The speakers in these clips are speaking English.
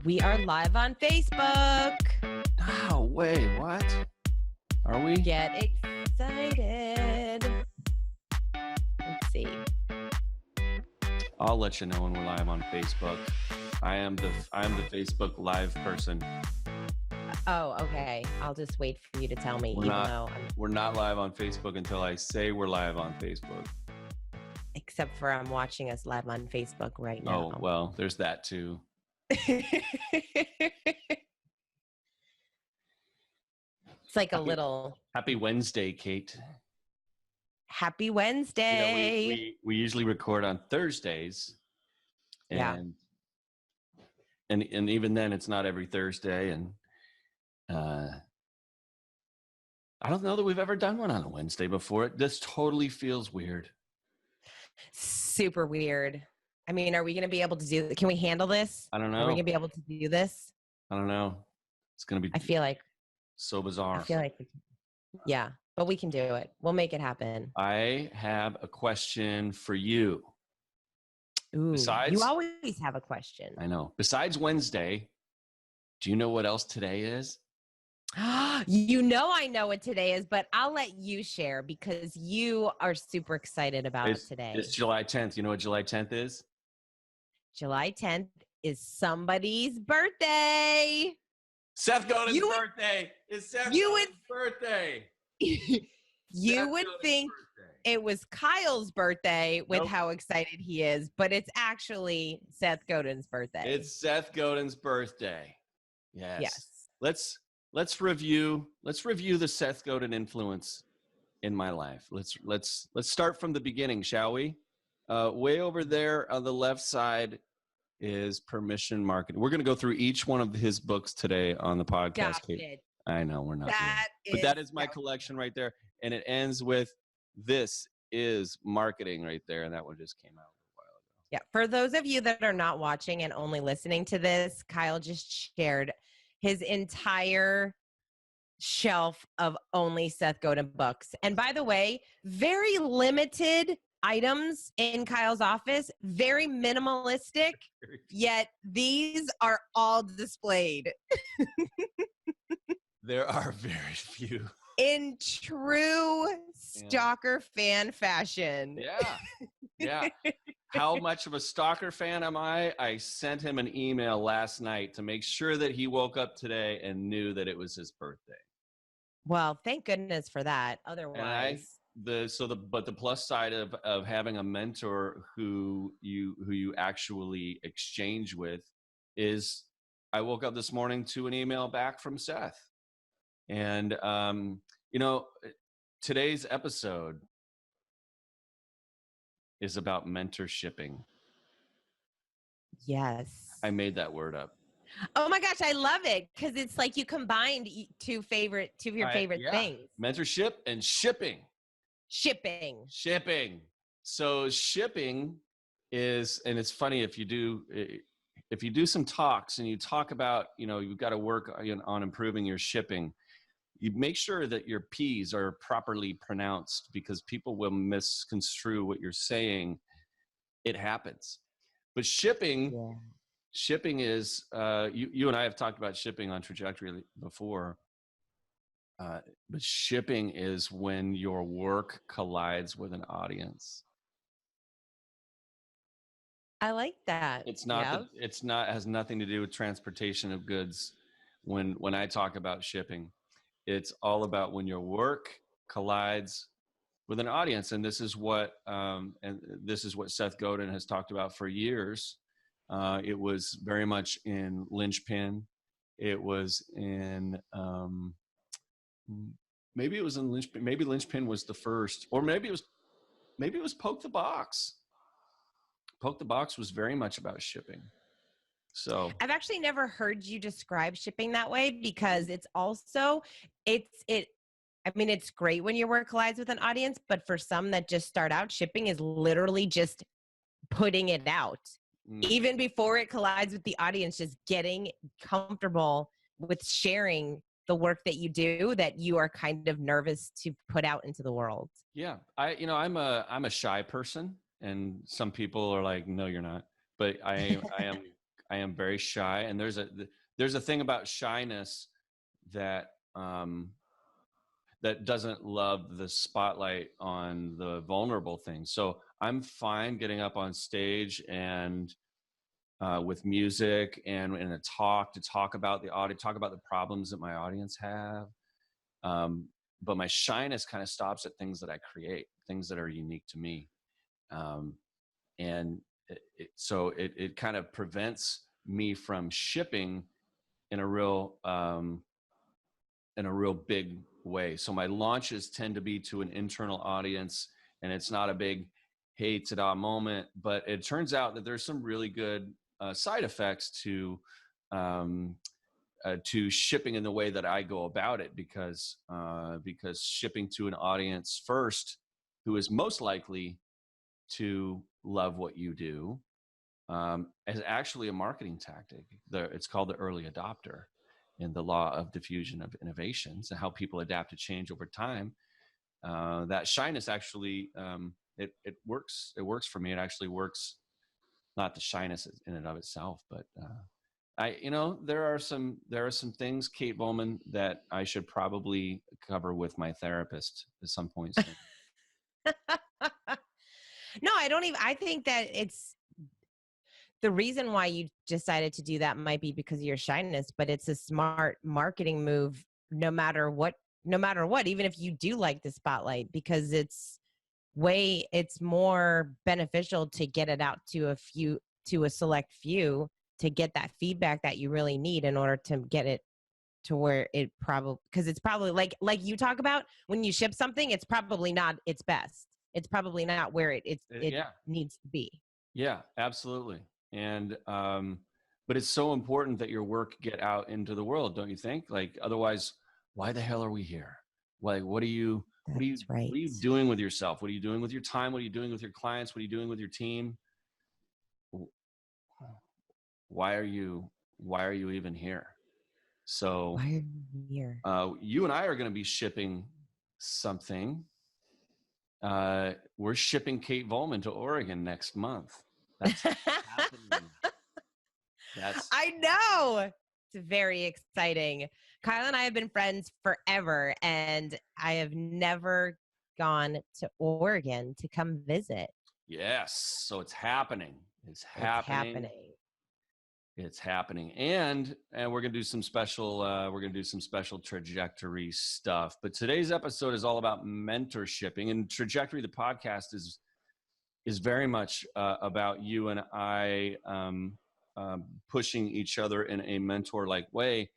We are live on Facebook. No way, what? Are we? Get excited. Let's see. I'll let you know when we're live on Facebook. I am the Facebook live person. Oh, okay. I'll just wait for you to tell me. We're not live on Facebook until I say we're live on Facebook. Except for I'm watching us live on Facebook right now. Oh, well, there's that too. It's like a little Happy Wednesday, Kate. Happy Wednesday. You know, we usually record on Thursdays. And even then it's not every Thursday, and I don't know that we've ever done one on a Wednesday before. This totally feels weird. Super weird. I mean, are we going to be able to do, can we handle this? I don't know. Are we going to be able to do this? I don't know. It's going to be I feel like so bizarre. I feel like yeah, but we can do it. We'll make it happen. I have a question for you. Ooh, you always have a question. I know. Besides Wednesday, do you know what else today is? You know I know what today is, but I'll let you share because you are super excited about it today. It's July 10th. You know what July 10th is? July 10th is somebody's birthday. Seth Godin's birthday. It's Seth Godin's birthday. You would think it was Kyle's birthday with how excited he is, but it's actually Seth Godin's birthday. It's Seth Godin's birthday. Yes. Let's review the Seth Godin influence in my life. Let's start from the beginning, shall we? Way over there on the left side is Permission Marketing. We're going to go through each one of his books today on the podcast. I know we're not. But that is my collection right there. And it ends with This is Marketing right there. And that one just came out a while ago. Yeah. For those of you that are not watching and only listening to this, Kyle just shared his entire shelf of only Seth Godin books. And by the way, very limited items in Kyle's office, very minimalistic, yet these are all displayed. There are very few. In true stalker fan fashion. Yeah. How much of a stalker fan am I? I sent him an email last night to make sure that he woke up today and knew that it was his birthday. Well, thank goodness for that. Otherwise, but the plus side of having a mentor who you actually exchange with is I woke up this morning to an email back from Seth. And today's episode is about mentorshipping. Yes. I made that word up. Oh my gosh, I love it because it's like you combined two of your favorite things. Mentorship and shipping. Shipping. So shipping is, and it's funny if you do some talks and you talk about, you've got to work on improving your shipping. You make sure that your P's are properly pronounced because people will misconstrue what you're saying. It happens. But shipping is, you and I have talked about shipping on Trajectory before. But shipping is when your work collides with an audience. I like that. It's has nothing to do with transportation of goods. When I talk about shipping, it's all about when your work collides with an audience. And this is what Seth Godin has talked about for years. It was very much in Linchpin. It was in, maybe it was in Linchpin. Maybe Linchpin was the first, or maybe it was Poke the Box. Poke the Box was very much about shipping. So I've actually never heard you describe shipping that way because it's great when your work collides with an audience, but for some that just start out, shipping is literally just putting it out. Even before it collides with the audience, just getting comfortable with sharing the work that you do that you are kind of nervous to put out into the world. Yeah. I'm a shy person, and some people are like, no, you're not. But I am am very shy, and there's a thing about shyness that that doesn't love the spotlight on the vulnerable things. So I'm fine getting up on stage and with music and in a talk to talk about the audience, talk about the problems that my audience have. But my shyness kind of stops at things that I create, things that are unique to me. And so it kind of prevents me from shipping in a real big way. So my launches tend to be to an internal audience, and it's not a big hey ta-da moment, but it turns out that there's some really good side effects to shipping in the way that I go about it, because shipping to an audience first who is most likely to love what you do is actually a marketing tactic. It's called the early adopter in the law of diffusion of innovations, and how people adapt to change over time. That shyness actually, it works. It works for me. It actually works. Not the shyness in and of itself, but there are some things, Kate Bowman, that I should probably cover with my therapist at some point soon. No, I think that it's the reason why you decided to do that might be because of your shyness, but it's a smart marketing move no matter what, even if you do like the spotlight, because it's more beneficial to get it out to a select few, to get that feedback that you really need in order to get it to where it probably, because it's probably like you talk about when you ship something, it's probably not its best. It's probably not where it needs to be. Yeah, absolutely. And but it's so important that your work get out into the world, don't you think? Like, otherwise, why the hell are we here? Like, what are you doing with yourself? What are you doing with your time? What are you doing with your clients? What are you doing with your team? Why are you even here? So why are you here? You and I are going to be shipping something. We're shipping Kate Volman to Oregon next month. That's happening. I know. It's very exciting. Kyle and I have been friends forever, and I have never gone to Oregon to come visit. Yes. So it's happening. It's happening. And we're going to do some special trajectory stuff. But today's episode is all about mentorshipping, and Trajectory, the podcast, is very much about you and I pushing each other in a mentor-like way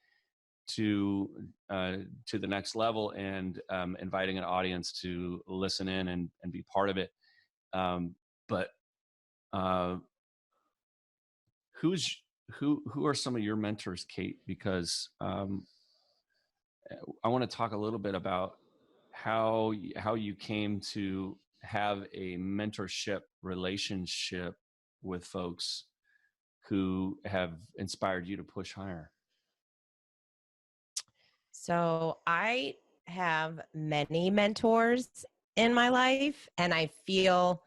to the next level, and inviting an audience to listen in and be part of it. But who are some of your mentors, Kate? Because I want to talk a little bit about how you came to have a mentorship relationship with folks who have inspired you to push higher. So I have many mentors in my life, and I feel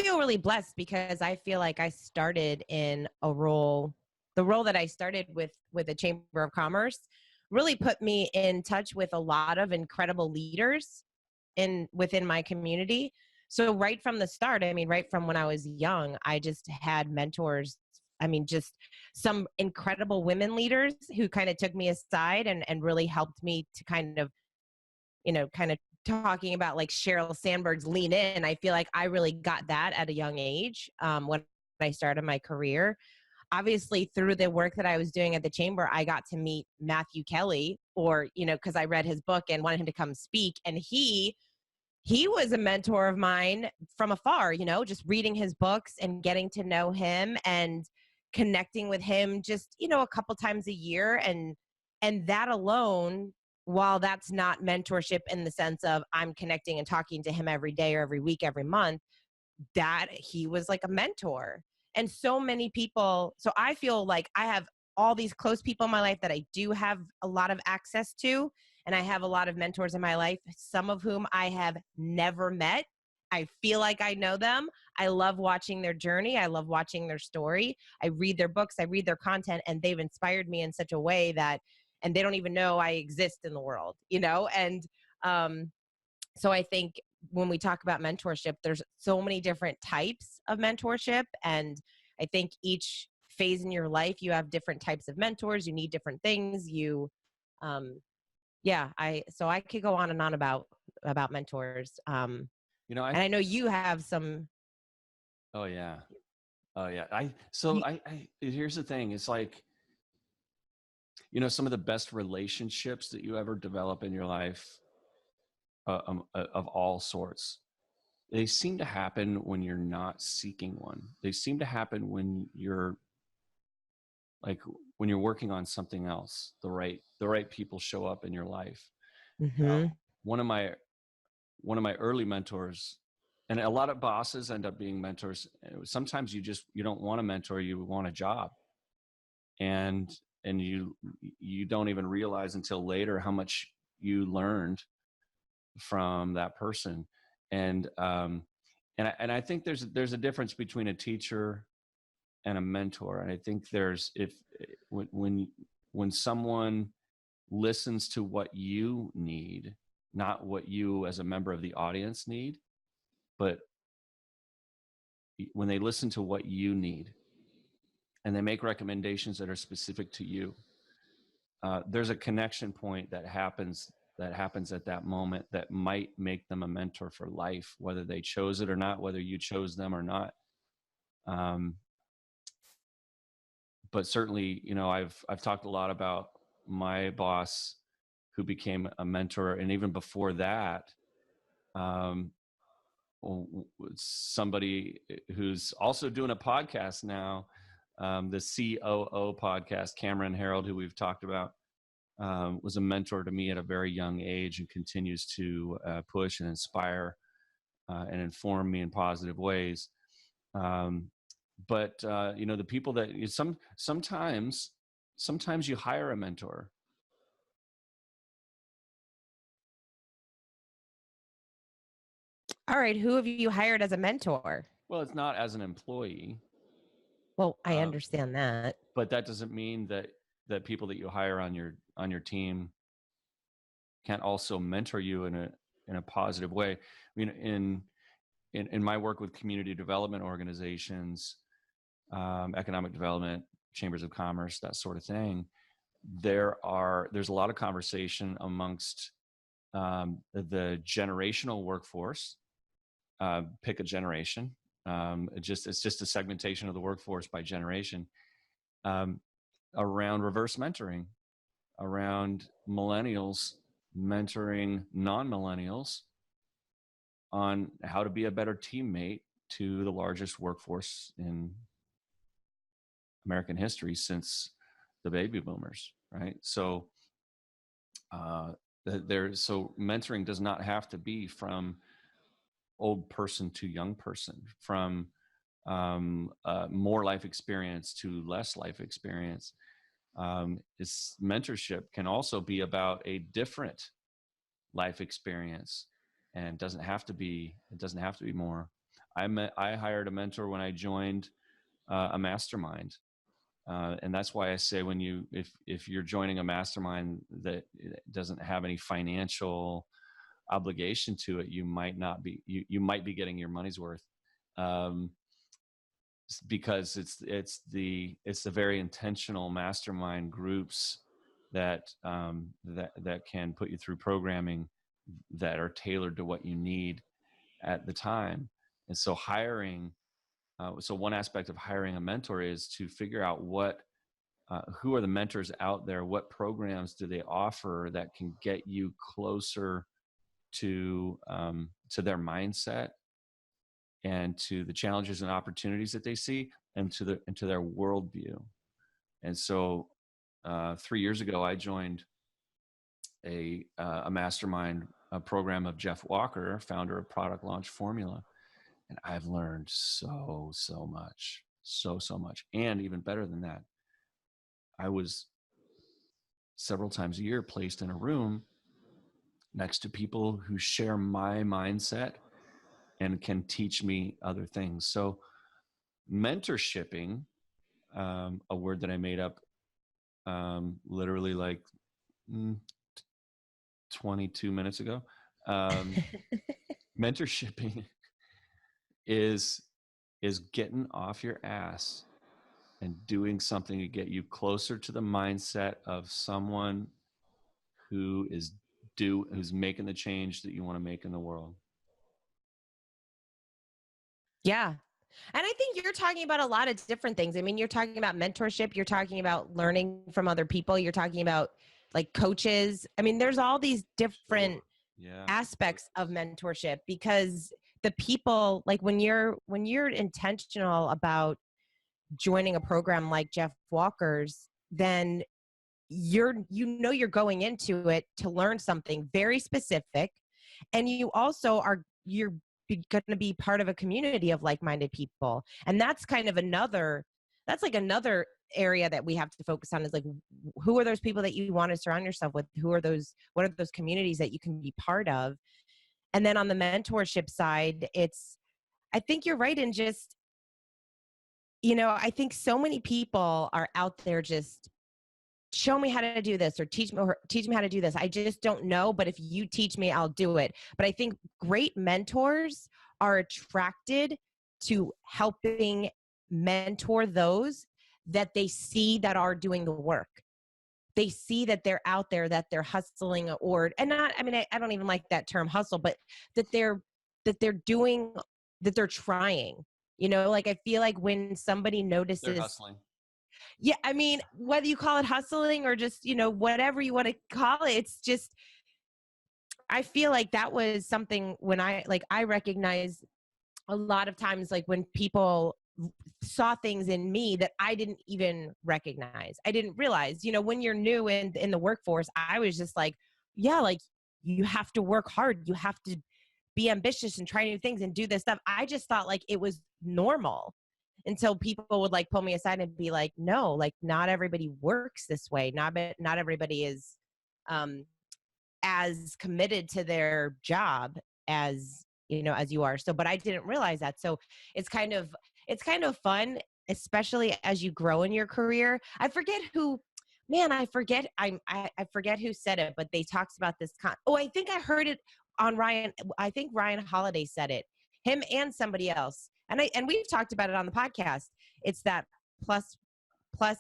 really blessed, because I feel like I started in the role that I started with the Chamber of Commerce really put me in touch with a lot of incredible leaders within my community. So right from the start, right from when I was young, I just had mentors. Just some incredible women leaders who kind of took me aside and really helped me to kind of talking about like Sheryl Sandberg's Lean In. I feel like I really got that at a young age when I started my career. Obviously, through the work that I was doing at the Chamber, I got to meet Matthew Kelly, because I read his book and wanted him to come speak. And he was a mentor of mine from afar, just reading his books and getting to know him and connecting with him just, a couple times a year. And that alone, while that's not mentorship in the sense of I'm connecting and talking to him every day or every week, every month, that he was like a mentor. And so many people, so I feel like I have all these close people in my life that I do have a lot of access to. And I have a lot of mentors in my life, some of whom I have never met I feel like I know them. I love watching their journey. I love watching their story. I read their books, I read their content, and they've inspired me in such a way that, and they don't even know I exist in the world, you know? And um, so I think when we talk about mentorship, there's so many different types of mentorship. And I think each phase in your life, you have different types of mentors, you need different things. Um, yeah, so I could go on and on about mentors. You know, And I know you have some. oh yeah. Oh yeah. I here's the thing. It's like, you know, some of the best relationships that you ever develop in your life, of all sorts, they seem to happen when you're not seeking one. They seem to happen when you're like, when you're working on something else. The right people show up in your life. Mm-hmm. One of my one of my early mentors, and a lot of bosses end up being mentors. Sometimes you don't want a mentor, you want a job. And you don't even realize until later how much you learned from that person. And um and I, and I think there's a difference between a teacher and a mentor. And I think there's, if when someone listens to what you need, not what you as a member of the audience need, but when they listen to what you need and they make recommendations that are specific to you, there's a connection point that happens at that moment that might make them a mentor for life, whether they chose it or not, whether you chose them or not. Um, but certainly, you know, I've talked a lot about my boss who became a mentor, and even before that, um, somebody who's also doing a podcast now, the COO podcast, Cameron Harold, who we've talked about, was a mentor to me at a very young age and continues to push and inspire and inform me in positive ways. Um, but you know, the people that sometimes you hire a mentor. All right, who have you hired as a mentor? Well, it's not as an employee, Well, I uh, understand that. but that doesn't mean that people that you hire on your team can't also mentor you in a positive way. I mean, in my work with community development organizations, economic development, chambers of commerce, that sort of thing, there's a lot of conversation amongst the generational workforce. Pick a generation. It's just a segmentation of the workforce by generation, um, around reverse mentoring, around millennials mentoring non-millennials on how to be a better teammate to the largest workforce in American history since the baby boomers, right? So uh, so mentoring does not have to be from old person to young person, from more life experience to less life experience. This mentorship can also be about a different life experience, and it doesn't have to be more. I hired a mentor when I joined a mastermind. And that's why I say, if you're joining a mastermind that doesn't have any financial obligation to it, you might be getting your money's worth, um, because it's the very intentional mastermind groups that can put you through programming that are tailored to what you need at the time. And so so one aspect of hiring a mentor is to figure out who are the mentors out there, what programs do they offer that can get you closer to their mindset and to the challenges and opportunities that they see, and to their worldview. And so 3 years ago, I joined a mastermind, a program of Jeff Walker, founder of Product Launch Formula. And I've learned so much, so much. And even better than that, I was several times a year placed in a room next to people who share my mindset and can teach me other things. So mentorshipping, a word that I made up literally like 22 minutes ago. Mentorshipping is getting off your ass and doing something to get you closer to the mindset of someone who is who's making the change that you want to make in the world. Yeah. And I think you're talking about a lot of different things. I mean, you're talking about mentorship, you're talking about learning from other people, you're talking about like coaches. I mean, there's all these different aspects of mentorship, because the people, like when you're intentional about joining a program like Jeff Walker's, then you're going into it to learn something very specific, and you also you're going to be part of a community of like-minded people. And that's kind of another area that we have to focus on, is like, who are those people that you want to surround yourself with? What are those communities that you can be part of? And then on the mentorship side, I think you're right in just, I think so many people are out there just, show me how to do this, or teach me how to do this. I just don't know, but if you teach me, I'll do it. But I think great mentors are attracted to helping mentor those that they see that are doing the work. They see that they're out there, that they're hustling, and not, I mean, I don't even like that term hustle, but that they're doing, that they're trying. Like, I feel like when somebody notices, they're hustling. Yeah, I mean, whether you call it hustling or just, whatever you want to call it, it's just, I feel like that was something when I recognize a lot of times, like when people saw things in me that I didn't even recognize. I didn't realize, when you're new in the workforce, I was just like, yeah, like, you have to work hard. You have to be ambitious and try new things and do this stuff. I just thought like it was normal, until people would like pull me aside and be like, no, like, not everybody works this way. Not everybody is as committed to their job as you are. So, but I didn't realize that. So it's kind of fun, especially as you grow in your career. I forget who, man, I forget. I forget who said it, but they talks about this. I think I heard it on Ryan. I think Ryan Holiday said it. Him and somebody else, and we've talked about it on the podcast. It's that plus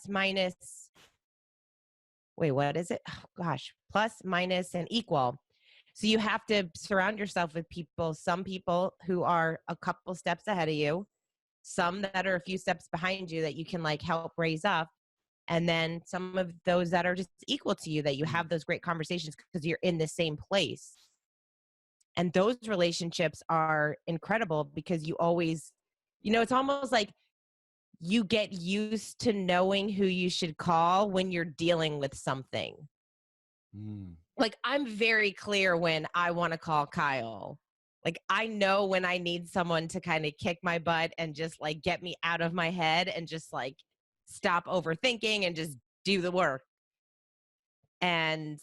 minus. Wait, what is it? Oh, gosh, plus minus and equal. So you have to surround yourself with some people who are a couple steps ahead of you, some that are a few steps behind you that you can like help raise up, and then some of those that are just equal to you, that you have those great conversations because you're in the same place. And those relationships are incredible, because you always, it's almost like you get used to knowing who you should call when you're dealing with something. Like, I'm very clear when I want to call Kyle. Like, I know when I need someone to kind of kick my butt and just like get me out of my head and just like stop overthinking and just do the work. And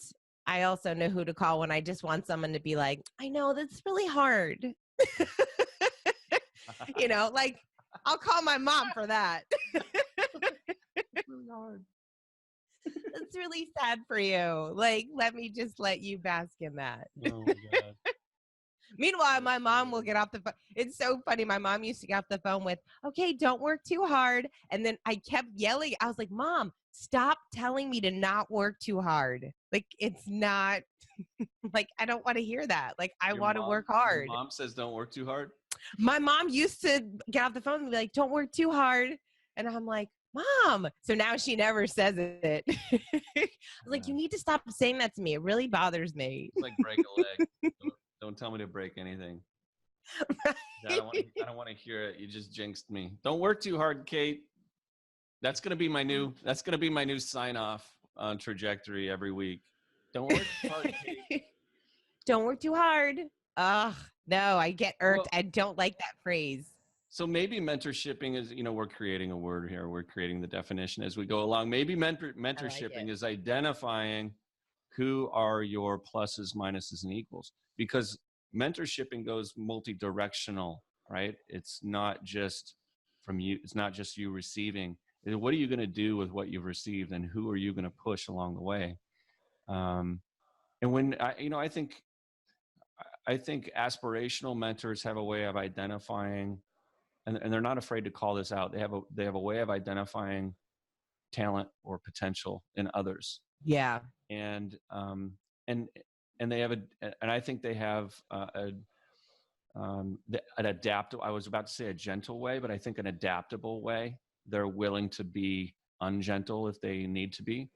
I also know who to call when I just want someone to be like, I know that's really hard. Like, I'll call my mom for that. It's really hard. It's really sad for you. Like, let me just let you bask in that. Oh my God. Meanwhile, my mom will get off the phone. It's so funny. My mom used to get off the phone with, okay, don't work too hard. And then I kept yelling. I was like, Mom, stop telling me to not work too hard. Like, it's not like, I don't want to hear that. Like, I want to work hard. Your mom says don't work too hard? My mom used to get off the phone and be like, don't work too hard. And I'm like, Mom. So now she never says it. I was like, you need to stop saying that to me. It really bothers me. It's like break a leg. Don't tell me to break anything. I don't want to hear it. You just jinxed me. Don't work too hard, Kate. That's gonna be my new sign off on trajectory every week. Don't work too hard, Kate. Don't work too hard. Ugh, no, I get irked. I don't like that phrase. So maybe mentorshipping is, we're creating a word here. We're creating the definition as we go along. Maybe mentorshipping is identifying who are your pluses, minuses, and equals. Because mentorshipping goes multi-directional, right? It's not just from you. It's not just you receiving. What are you going to do with what you've received, and who are you going to push along the way? And when I think aspirational mentors have a way of identifying, and they're not afraid to call this out. They have a way of identifying talent or potential in others, Yeah. and and and they have and I think they have an adaptable. I was about to say a gentle way, but I think an adaptable way. They're willing to be ungentle if they need to be.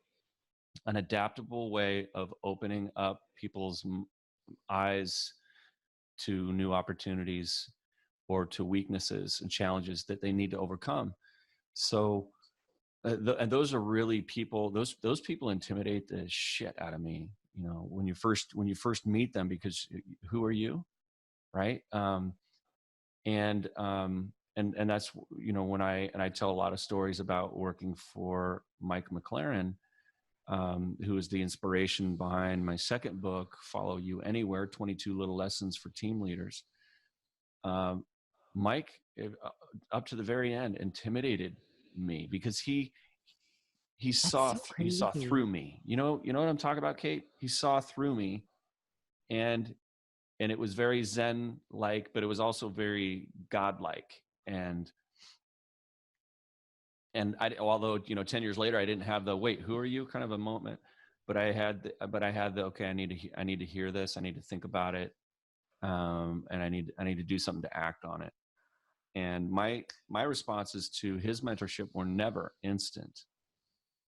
An adaptable way of opening up people's eyes to new opportunities or to weaknesses and challenges that they need to overcome. So, and those are really people. Those people intimidate the shit out of me. You know, when you first meet them, because who are you, right? And that's, you know, when I tell a lot of stories about working for Mike McLaren, who is the inspiration behind my second book, Follow You Anywhere, 22 Little Lessons for Team Leaders. Mike, up to the very end, intimidated me because he That's saw so he saw crazy. through me. You know what I'm talking about, Kate? He saw through me, and it was very Zen like, but it was also very godlike. And although, you know, 10 years later, I didn't have the wait, who are you kind of a moment, but I had the okay, I need to hear this, I need to think about it, and I need to do something to act on it. And my responses to his mentorship were never instant.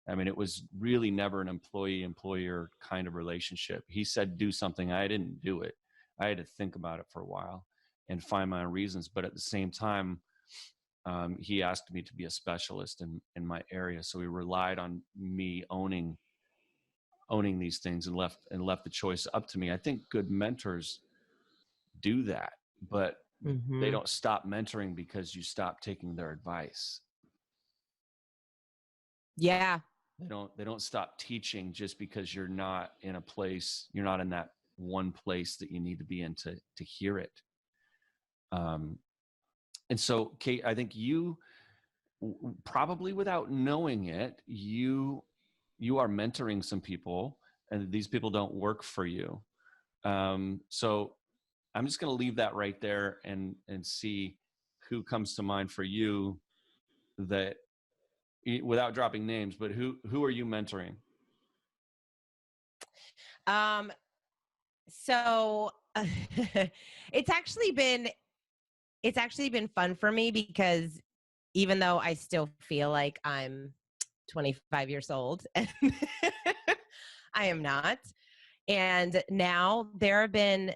I mean, it was really never an employee-employer kind of relationship. He said, do something. I didn't do it. I had to think about it for a while and find my own reasons. But at the same time, he asked me to be a specialist in my area. So he relied on me owning these things, and left the choice up to me. I think good mentors do that, but they Mm-hmm. don't stop mentoring because you stop taking their advice. Yeah. They don't stop teaching just because you're not in that one place that you need to be in to hear it. And so, Kate, I think you, probably without knowing it, you are mentoring some people, and these people don't work for you. So I'm just going to leave that right there and see who comes to mind for you, that, without dropping names, but who are you mentoring? Um, so it's actually been fun for me, because even though I still feel like I'm 25 years old, and I am not. And now there have been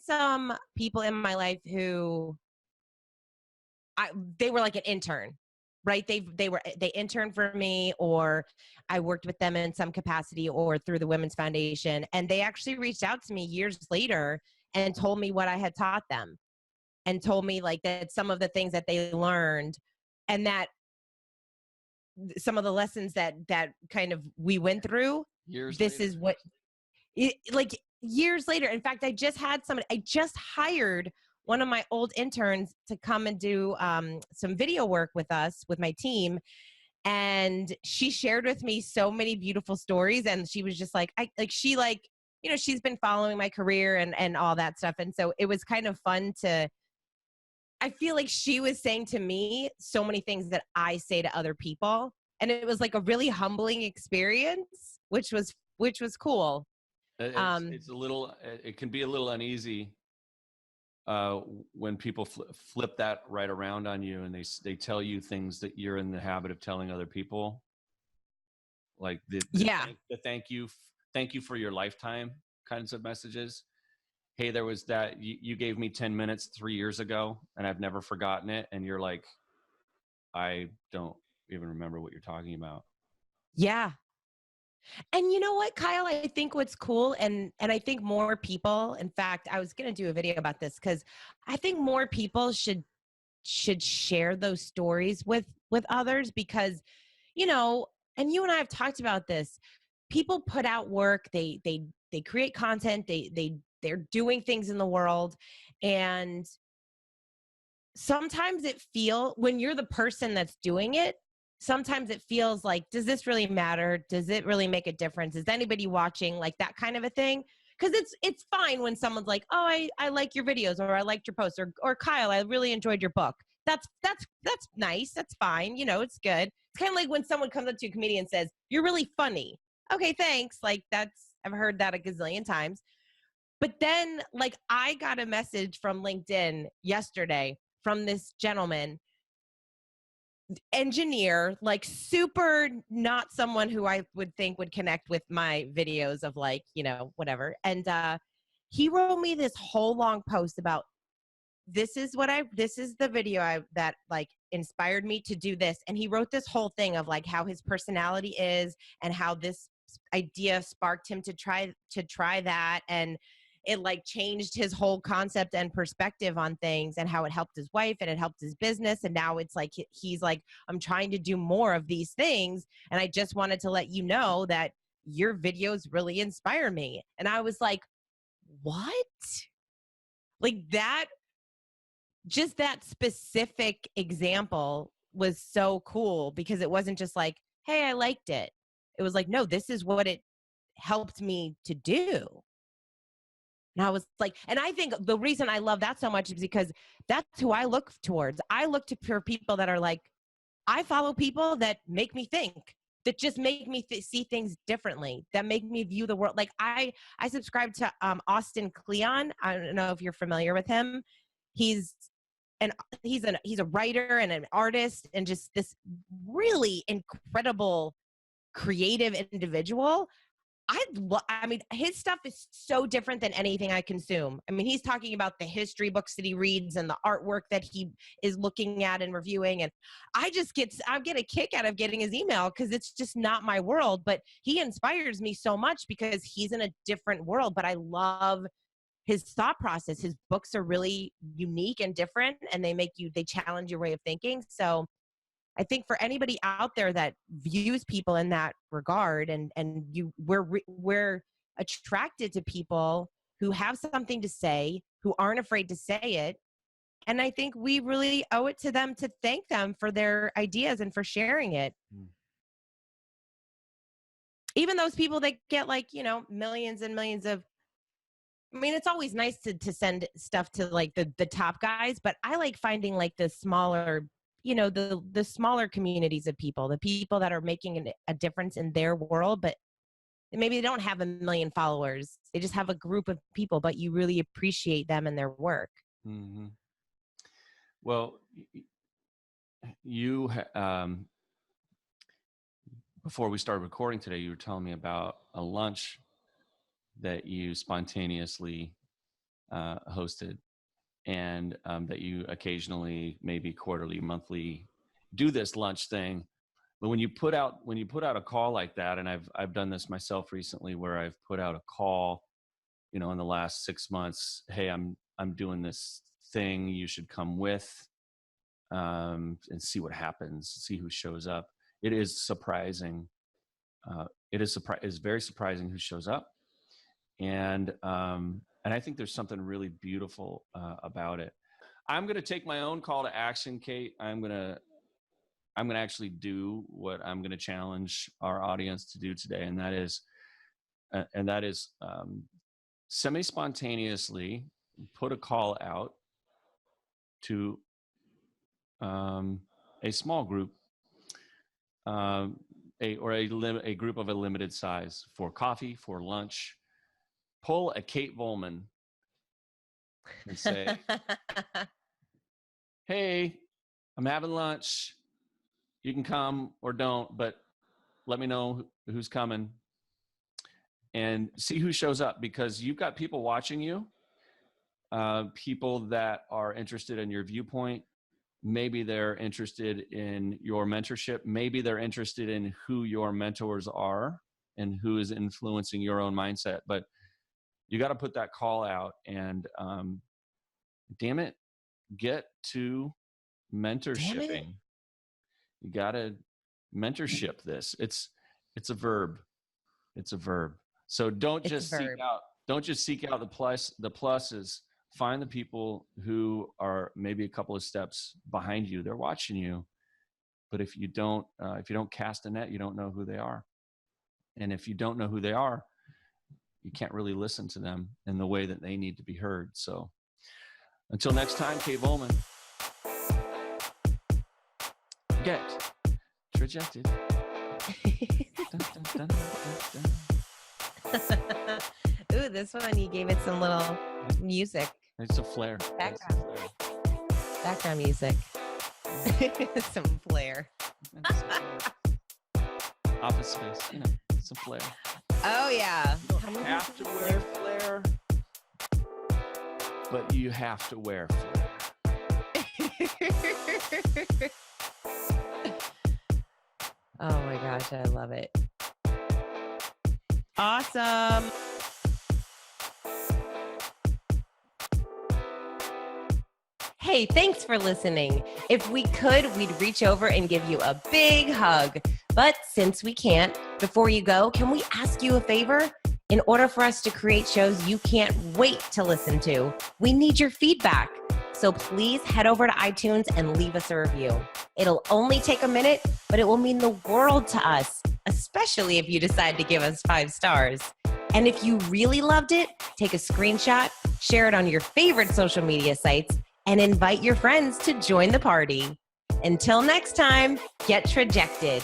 some people in my life who they were like an intern, right? They interned for me, or I worked with them in some capacity, or through the Women's Foundation, and they actually reached out to me years later and told me what I had taught them, and told me like that some of the things that they learned, and that some of the lessons that kind of we went through, Years this later? is what like years later. In fact, I just hired one of my old interns to come and do some video work with us, with my team. And she shared with me so many beautiful stories. And she was just like, you know, she's been following my career and all that stuff. And so it was kind of fun I feel like she was saying to me so many things that I say to other people. And it was like a really humbling experience, which was cool. Um, It's a little, it can be a little uneasy when people flip that right around on you, and they tell you things that you're in the habit of telling other people, like yeah. the thank you for your lifetime kinds of messages. Hey, there was that, you gave me 10 minutes 3 years ago, and I've never forgotten it. And you're like, I don't even remember what you're talking about. Yeah. And you know what, Kyle, I think what's cool, and I think more people, in fact, I was going to do a video about this, cuz I think more people should share those stories with others, because you know, and you and I have talked about this. People put out work, they create content, they they're doing things in the world. And sometimes when you're the person that's doing it, sometimes it feels like, does this really matter? Does it really make a difference? Is anybody watching? Like that kind of a thing. Because it's fine when someone's like, oh, I like your videos, or I liked your posts, or Kyle, I really enjoyed your book. That's nice. That's fine. It's good. It's kind of like when someone comes up to a comedian and says, you're really funny. Okay, thanks. Like I've heard that a gazillion times. But then, like, I got a message from LinkedIn yesterday from this gentleman, engineer, like super not someone who I would think would connect with my videos of, like, whatever. And he wrote me this whole long post about, this is the video that like inspired me to do this. And he wrote this whole thing of like how his personality is, and how this idea sparked him to try that. And it like changed his whole concept and perspective on things, and how it helped his wife and it helped his business. And now it's like, he's like, I'm trying to do more of these things. And I just wanted to let you know that your videos really inspire me. And I was like, what? Like that, just that specific example was so cool, because it wasn't just like, hey, I liked it. It was like, no, this is what it helped me to do. And I was like, and I think the reason I love that so much is because that's who I look towards. I look for people that are like, I follow people that make me think, that just make me see things differently, that make me view the world. Like I subscribe to Austin Kleon. I don't know if you're familiar with him. He's and he's a writer and an artist, and just this really incredible creative individual. I mean, his stuff is so different than anything I consume. I mean, he's talking about the history books that he reads and the artwork that he is looking at and reviewing. And I get a kick out of getting his email, because it's just not my world. But he inspires me so much because he's in a different world. But I love his thought process. His books are really unique and different, and they challenge your way of thinking. So I think for anybody out there that views people in that regard, we're attracted to people who have something to say, who aren't afraid to say it. And I think we really owe it to them to thank them for their ideas and for sharing it. Even those people that get like, millions and millions of, I mean, it's always nice to send stuff to like the top guys, but I like finding like the smaller, the smaller communities of people, the people that are making a difference in their world, but maybe they don't have a million followers. They just have a group of people, but you really appreciate them and their work. Mm-hmm. Well, you, before we started recording today, you were telling me about a lunch that you spontaneously hosted, and that you occasionally, maybe quarterly, monthly, do this lunch thing. But when you put out a call like that, and I've done this myself recently, where I've put out a call, in the last 6 months, hey, I'm doing this thing, you should come with, and see what happens, see who shows up. It is surprising. It's very surprising who shows up. And I think there's something really beautiful about it. I'm going to take my own call to action, Kate. I'm going to actually do what I'm going to challenge our audience to do today, and that is semi-spontaneously put a call out to a small group, a group of a limited size, for coffee, for lunch. Pull a Kate Volman and say, hey, I'm having lunch. You can come or don't, but let me know who's coming, and see who shows up, because you've got people watching you, people that are interested in your viewpoint. Maybe they're interested in your mentorship. Maybe they're interested in who your mentors are and who is influencing your own mindset. But you got to put that call out, and damn it, get to mentorshipping. You got to mentorship this. It's a verb. It's a verb. So don't just seek Don't just seek out the pluses. Find the people who are maybe a couple of steps behind you. They're watching you. But if you don't cast a net, you don't know who they are. And if you don't know who they are, you can't really listen to them in the way that they need to be heard. So until next time, Kate Volman, get trajected. Dun, dun, dun, dun, dun. Ooh, this one, you gave it some little music. It's a flare. Background music. Some flair. Office space, some flair. Oh, yeah. You don't have to wear flair, but you have to wear flair. Oh my gosh, I love it. Awesome. Hey, thanks for listening. If we could, we'd reach over and give you a big hug. But since we can't, before you go, can we ask you a favor? In order for us to create shows you can't wait to listen to, we need your feedback. So please head over to iTunes and leave us a review. It'll only take a minute, but it will mean the world to us, especially if you decide to give us 5 stars. And if you really loved it, take a screenshot, share it on your favorite social media sites, and invite your friends to join the party. Until next time, get trajected.